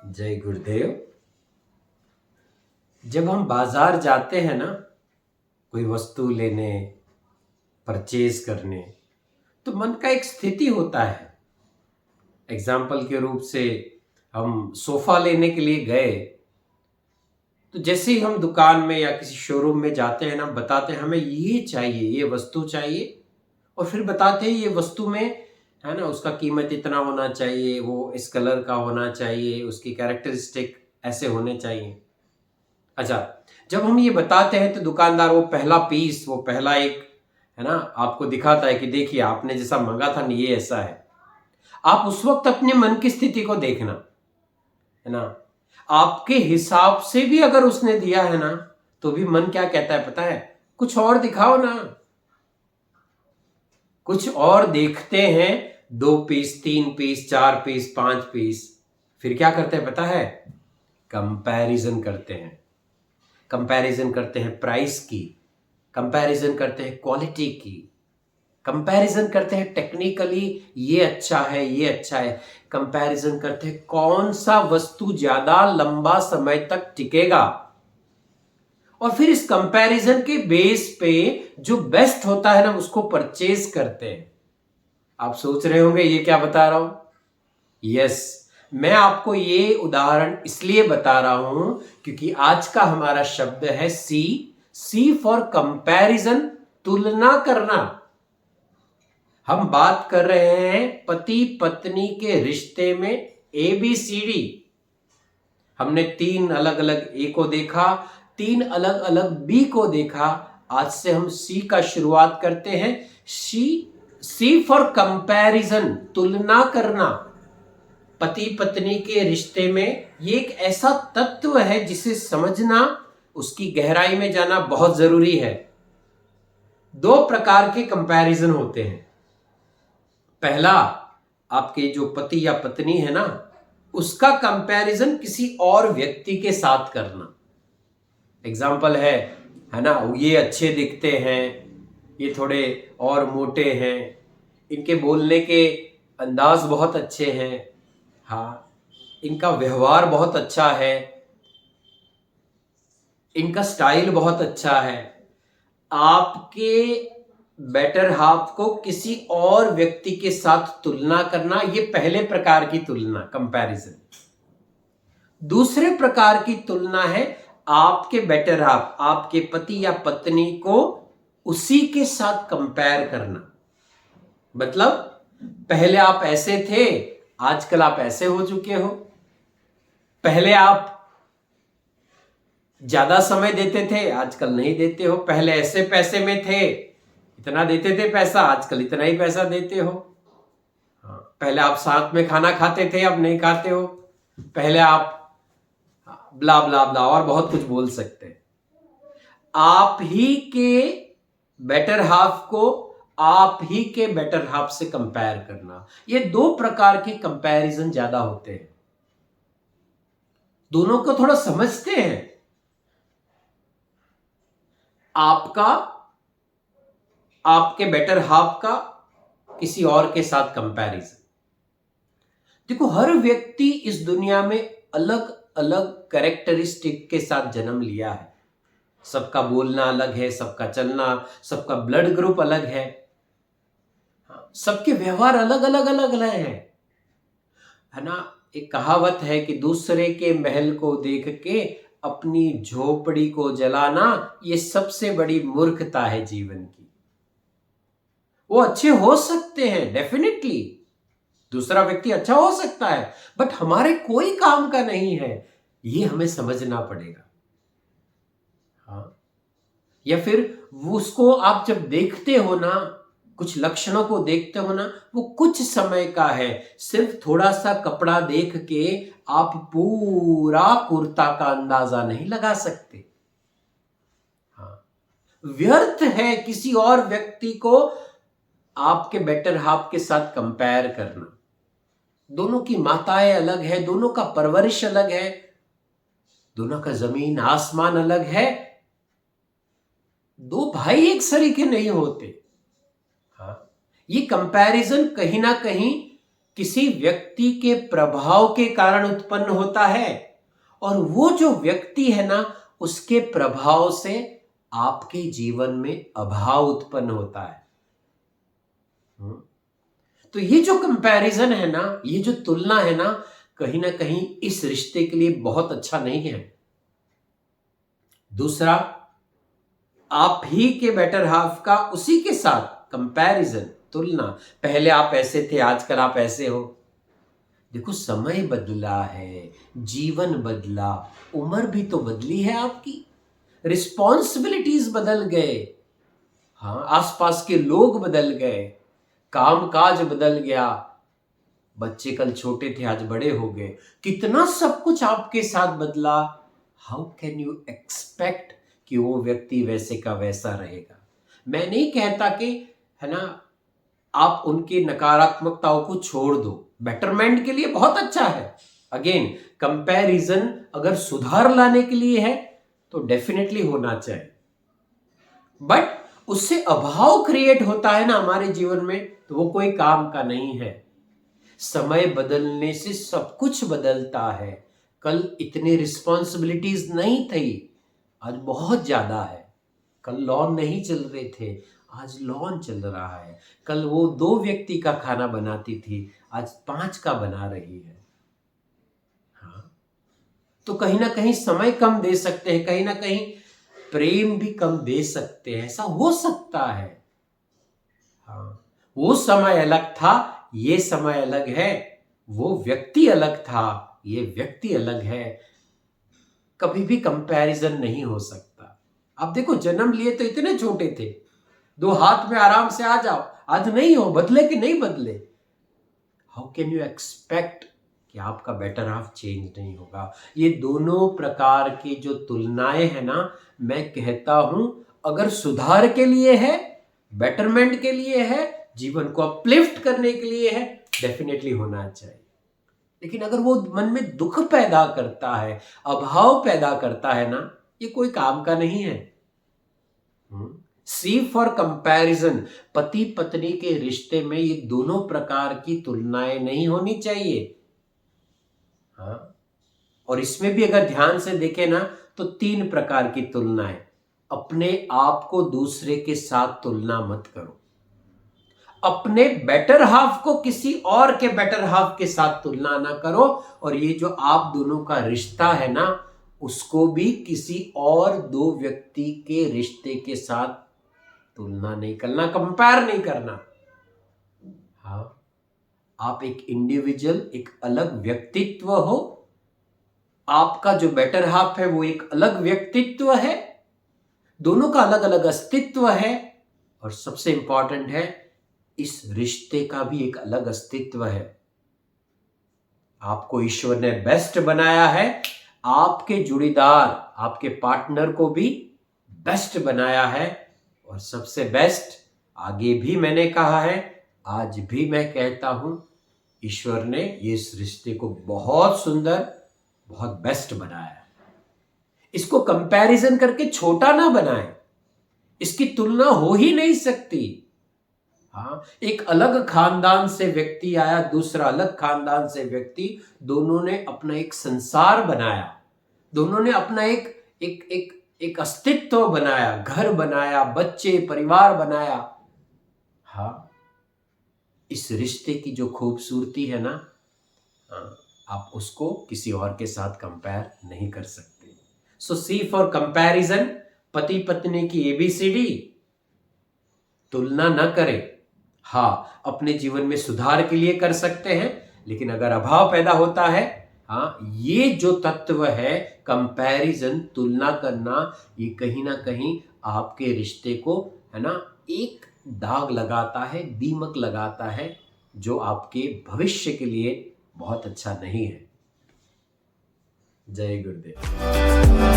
जय गुरुदेव। जब हम बाजार जाते हैं ना, कोई वस्तु लेने, परचेज करने, तो मन का एक स्थिति होता है। एग्जाम्पल के रूप से हम सोफा लेने के लिए गए, तो जैसे ही हम दुकान में या किसी शोरूम में जाते हैं ना, बताते हैं हमें ये चाहिए, ये वस्तु चाहिए, और फिर बताते हैं ये वस्तु में है ना, उसका कीमत इतना होना चाहिए, वो इस कलर का होना चाहिए, उसकी कैरेक्टरिस्टिक ऐसे होने चाहिए। अच्छा, जब हम ये बताते हैं तो दुकानदार वो पहला पीस, वो पहला एक है ना, आपको दिखाता है कि देखिए आपने जैसा मांगा था ये ऐसा है। आप उस वक्त अपने मन की स्थिति को देखना, है ना। आपके हिसाब से भी अगर उसने दिया है ना, तो भी मन क्या कहता है पता है? कुछ और दिखाओ ना। कुछ और देखते हैं, 2 पीस, 3 पीस, 4 पीस, 5 पीस, फिर क्या करते हैं पता है? कंपैरिजन करते हैं। कंपैरिजन करते हैं प्राइस की, कंपैरिजन करते हैं क्वालिटी की, कंपैरिजन करते हैं टेक्निकली, ये अच्छा है, ये अच्छा है। कंपैरिजन करते हैं कौन सा वस्तु ज्यादा लंबा समय तक टिकेगा, और फिर इस कंपैरिजन के बेस पे जो बेस्ट होता है ना, उसको परचेज करते हैं। आप सोच रहे होंगे ये क्या बता रहा हूं? यस, मैं आपको ये उदाहरण इसलिए बता रहा हूं क्योंकि आज का हमारा शब्द है सी फॉर कंपैरिजन, तुलना करना। हम बात कर रहे हैं पति पत्नी के रिश्ते में ABCD। हमने 3 अलग अलग ए को देखा, 3 अलग अलग बी को देखा। आज से हम सी का शुरुआत करते हैं। सी फॉर कंपैरिजन, तुलना करना। पति पत्नी के रिश्ते में ये एक ऐसा तत्व है जिसे समझना, उसकी गहराई में जाना बहुत जरूरी है। 2 प्रकार के कंपैरिजन होते हैं। पहला, आपके जो पति या पत्नी है ना, उसका कंपैरिजन किसी और व्यक्ति के साथ करना। एग्जाम्पल है ना, ये अच्छे दिखते हैं, ये थोड़े और मोटे हैं, इनके बोलने के अंदाज बहुत अच्छे हैं, हाँ, इनका व्यवहार बहुत अच्छा है, इनका स्टाइल बहुत अच्छा है। आपके बेटर हाफ को किसी और व्यक्ति के साथ तुलना करना, ये पहले प्रकार की तुलना, कंपैरिजन। दूसरे प्रकार की तुलना है आपके बेटर हाफ, आपके पति या पत्नी को उसी के साथ कंपेयर करना। मतलब पहले आप ऐसे थे, आजकल आप ऐसे हो चुके हो। पहले आप ज्यादा समय देते थे, आजकल नहीं देते हो। पहले ऐसे पैसे में थे, इतना देते थे पैसा, आजकल इतना ही पैसा देते हो। हाँ, पहले आप साथ में खाना खाते थे, अब नहीं खाते हो। पहले आप ब्ला ब्ला ब्ला और बहुत कुछ बोल सकते हैं। आप ही के बेटर हाफ को आप ही के बेटर हाफ से कंपेयर करना, ये 2 प्रकार के कंपैरिजन ज्यादा होते हैं। दोनों को थोड़ा समझते हैं। आपका, आपके बेटर हाफ का किसी और के साथ कंपैरिजन। देखो, हर व्यक्ति इस दुनिया में अलग अलग कैरेक्टरिस्टिक के साथ जन्म लिया है। सबका बोलना अलग है, सबका चलना, सबका ब्लड ग्रुप अलग है, सबके व्यवहार अलग अलग अलग अलग है ना। एक कहावत है कि दूसरे के महल को देख के अपनी झोपड़ी को जलाना, ये सबसे बड़ी मूर्खता है जीवन की। वो अच्छे हो सकते हैं, डेफिनेटली दूसरा व्यक्ति अच्छा हो सकता है, बट हमारे कोई काम का नहीं है, ये हमें समझना पड़ेगा। हाँ, या फिर उसको आप जब देखते हो ना, कुछ लक्षणों को देखते हो ना, वो कुछ समय का है। सिर्फ थोड़ा सा कपड़ा देख के आप पूरा कुर्ता का अंदाजा नहीं लगा सकते। हाँ, व्यर्थ है किसी और व्यक्ति को आपके बेटर हाफ के साथ कंपेयर करना। दोनों की माताएं अलग है, दोनों का परवरिश अलग है, दोनों का जमीन आसमान अलग है। 2 भाई एक सरीके नहीं होते। हाँ, ये कंपैरिजन कहीं ना कहीं किसी व्यक्ति के प्रभाव के कारण उत्पन्न होता है, और वो जो व्यक्ति है ना, उसके प्रभाव से आपके जीवन में अभाव उत्पन्न होता है। तो ये जो कंपैरिजन है ना, ये जो तुलना है ना कहीं इस रिश्ते के लिए बहुत अच्छा नहीं है। दूसरा, आप ही के बेटर हाफ का उसी के साथ कंपैरिजन, तुलना, पहले आप ऐसे थे आजकल आप ऐसे हो। देखो, समय बदला है, जीवन बदला, उम्र भी तो बदली है आपकी, रिस्पॉन्सिबिलिटीज बदल गए, हाँ, आसपास के लोग बदल गए, कामकाज बदल गया, बच्चे कल छोटे थे आज बड़े हो गए, कितना सब कुछ आपके साथ बदला। हाउ कैन यू एक्सपेक्ट कि वो व्यक्ति वैसे का वैसा रहेगा? मैं नहीं कहता कि, है ना, आप उनकी नकारात्मकताओं को छोड़ दो, बेटरमेंट के लिए बहुत अच्छा है। अगेन, कंपैरिजन अगर सुधार लाने के लिए है तो डेफिनेटली होना चाहिए, बट उससे अभाव क्रिएट होता है ना हमारे जीवन में, तो वो कोई काम का नहीं है। समय बदलने से सब कुछ बदलता है। कल इतनी रिस्पॉन्सिबिलिटीज नहीं थी, आज बहुत ज्यादा है। कल लॉन नहीं चल रहे थे, आज लॉन चल रहा है। कल वो 2 व्यक्ति का खाना बनाती थी, आज 5 का बना रही है। हाँ, तो कहीं ना कहीं समय कम दे सकते हैं, कहीं ना कहीं प्रेम भी कम दे सकते हैं, ऐसा हो सकता है। हाँ, वो समय अलग था, ये समय अलग है, वो व्यक्ति अलग था, ये व्यक्ति अलग है। कभी भी कंपैरिजन नहीं हो सकता। आप देखो, जन्म लिए तो इतने छोटे थे, 2 हाथ में आराम से आ जाओ, आज नहीं हो, बदले कि नहीं बदले? हाउ कैन यू एक्सपेक्ट कि आपका बेटर हाफ चेंज नहीं होगा? ये दोनों प्रकार की जो तुलनाएं है ना, मैं कहता हूं अगर सुधार के लिए है, बेटरमेंट के लिए है, जीवन को अपलिफ्ट करने के लिए है, डेफिनेटली होना चाहिए। लेकिन अगर वो मन में दुख पैदा करता है, अभाव पैदा करता है ना, ये कोई काम का नहीं है। सी फॉर कंपैरिजन, पति पत्नी के रिश्ते में ये दोनों प्रकार की तुलनाएं नहीं होनी चाहिए। हाँ, और इसमें भी अगर ध्यान से देखें ना, तो 3 प्रकार की तुलनाएं। अपने आप को दूसरे के साथ तुलना मत करो, अपने बेटर हाफ को किसी और के बेटर हाफ के साथ तुलना ना करो, और ये जो आप दोनों का रिश्ता है ना, उसको भी किसी और 2 व्यक्ति के रिश्ते के साथ तुलना नहीं करना, कंपेयर नहीं करना। हाँ, आप एक इंडिविजुअल, एक अलग व्यक्तित्व हो, आपका जो बेटर हाफ है वो एक अलग व्यक्तित्व है, दोनों का अलग अलग अस्तित्व है, और सबसे इंपॉर्टेंट है, इस रिश्ते का भी एक अलग अस्तित्व है। आपको ईश्वर ने बेस्ट बनाया है, आपके जुड़ीदार, आपके पार्टनर को भी बेस्ट बनाया है, और सबसे बेस्ट, आगे भी मैंने कहा है, आज भी मैं कहता हूं, ईश्वर ने इस रिश्ते को बहुत सुंदर, बहुत बेस्ट बनाया है। इसको कंपैरिजन करके छोटा ना बनाएं, इसकी तुलना हो ही नहीं सकती। हाँ, एक अलग खानदान से व्यक्ति आया, दूसरा अलग खानदान से व्यक्ति, दोनों ने अपना एक संसार बनाया, दोनों ने अपना एक एक एक एक अस्तित्व बनाया, घर बनाया, बच्चे, परिवार बनाया। हाँ, इस रिश्ते की जो खूबसूरती है ना, आप उसको किसी और के साथ कंपेयर नहीं कर सकते। सो सी फॉर कंपैरिजन, पति पत्नी की ABCD, तुलना न करें। हाँ, अपने जीवन में सुधार के लिए कर सकते हैं, लेकिन अगर अभाव पैदा होता है, हाँ, ये जो तत्व है कंपैरिजन, तुलना करना, ये कहीं ना कहीं आपके रिश्ते को, है ना, एक दाग लगाता है, दीमक लगाता है, जो आपके भविष्य के लिए बहुत अच्छा नहीं है। जय गुरुदेव।